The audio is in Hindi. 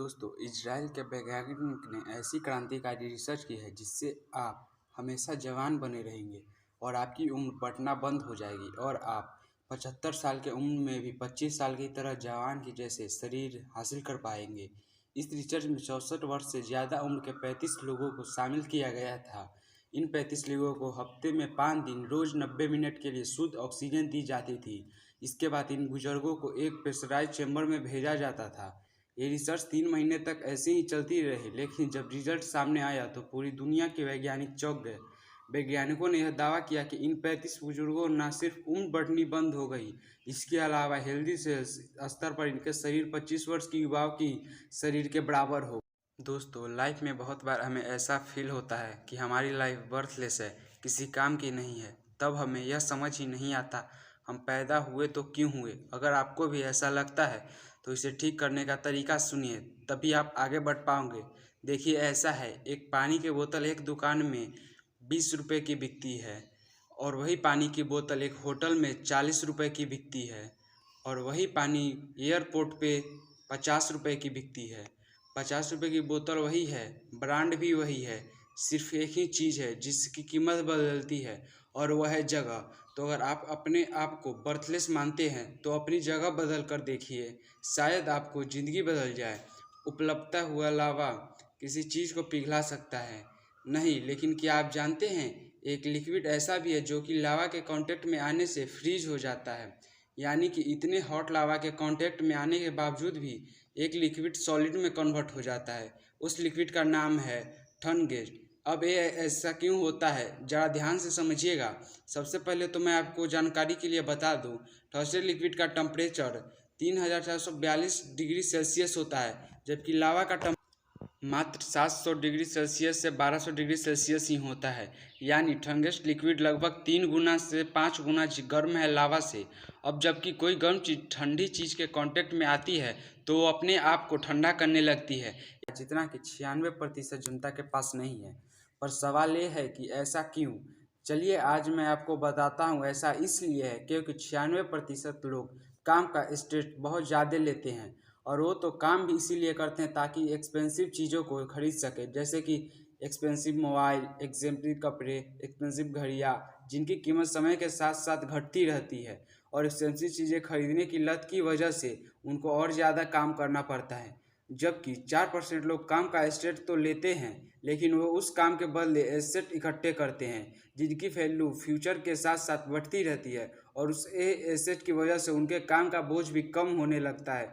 दोस्तों, इजराइल के वैज्ञानिक ने ऐसी क्रांतिकारी रिसर्च की है जिससे आप हमेशा जवान बने रहेंगे और आपकी उम्र बढ़ना बंद हो जाएगी और आप 75 साल के उम्र में भी 25 साल की तरह जवान की जैसे शरीर हासिल कर पाएंगे। इस रिसर्च में 64 वर्ष से ज़्यादा उम्र के 35 लोगों को शामिल किया गया था। इन 35 लोगों को हफ्ते में 5 दिन रोज़ 90 मिनट के लिए शुद्ध ऑक्सीजन दी जाती थी। इसके बाद इन बुजुर्गों को एक प्रेशराइज चैम्बर में भेजा जाता था। ये रिसर्च 3 महीने तक ऐसे ही चलती रही, लेकिन जब रिजल्ट सामने आया तो पूरी दुनिया के वैज्ञानिक चौंक गए। वैज्ञानिकों ने यह दावा किया कि इन 35 बुजुर्गों न सिर्फ उम्र बढ़नी बंद हो गई, इसके अलावा हेल्दी सेल्स स्तर पर इनके शरीर 25 वर्ष की युवाओं की शरीर के बराबर हो। दोस्तों, लाइफ में बहुत बार हमें ऐसा फील होता है कि हमारी लाइफ बर्थलेस है, किसी काम की नहीं है। तब हमें यह समझ ही नहीं आता हम पैदा हुए तो क्यों हुए। अगर आपको भी ऐसा लगता है तो इसे ठीक करने का तरीका सुनिए, तभी आप आगे बढ़ पाओगे। देखिए, ऐसा है, एक पानी की बोतल एक दुकान में 20 रुपये की बिकती है और वही पानी की बोतल एक होटल में 40 रुपये की बिकती है और वही पानी एयरपोर्ट पे 50 रुपये की बिकती है। 50 रुपये की बोतल वही है, ब्रांड भी वही है, सिर्फ एक ही चीज़ है जिसकी कीमत बदलती है और वह है जगह। तो अगर आप अपने आप को बर्थलेस मानते हैं तो अपनी जगह बदल कर देखिए, शायद आपको ज़िंदगी बदल जाए। उपलब्धता हुआ लावा किसी चीज़ को पिघला सकता है नहीं, लेकिन क्या आप जानते हैं एक लिक्विड ऐसा भी है जो कि लावा के कांटेक्ट में आने से फ्रीज हो जाता है। यानी कि इतने हॉट लावा के कांटेक्ट में आने के बावजूद भी एक लिक्विड सॉलिड में कन्वर्ट हो जाता है। उस लिक्विड का नाम है टर्न गैस। अब ये ऐसा क्यों होता है, ज़रा ध्यान से समझिएगा। सबसे पहले तो मैं आपको जानकारी के लिए बता दूं, ठोस लिक्विड का टेम्परेचर 3442 डिग्री सेल्सियस होता है, जबकि लावा का मात्र 700 डिग्री सेल्सियस से 1200 डिग्री सेल्सियस ही होता है। यानी ठंडेस्ट लिक्विड लगभग 3 गुना से 5 गुना गर्म है लावा से। अब जबकि कोई गर्म चीज़ ठंडी चीज़ के कांटेक्ट में आती है तो वो अपने आप को ठंडा करने लगती है, जितना कि 96% जनता के पास नहीं है। पर सवाल ये है कि ऐसा क्यों। चलिए आज मैं आपको बताता हूँ। ऐसा इसलिए है क्योंकि 96% लोग काम का स्ट्रेस बहुत ज़्यादा लेते हैं और वो तो काम भी इसीलिए करते हैं ताकि एक्सपेंसिव चीज़ों को खरीद सके, जैसे कि एक्सपेंसिव मोबाइल, एक्सपेंसिव कपड़े, एक्सपेंसिव घड़ियाँ, जिनकी कीमत समय के साथ साथ घटती रहती है। और एक्सपेंसिव चीज़ें खरीदने की लत की वजह से उनको और ज़्यादा काम करना पड़ता है। जबकि 4% लोग काम का एसेट तो लेते हैं, लेकिन वो उस काम के बदले एसेट इकट्ठे करते हैं जिनकी वैल्यू फ्यूचर के साथ साथ बढ़ती रहती है और उस एसेट की वजह से उनके काम का बोझ भी कम होने लगता है।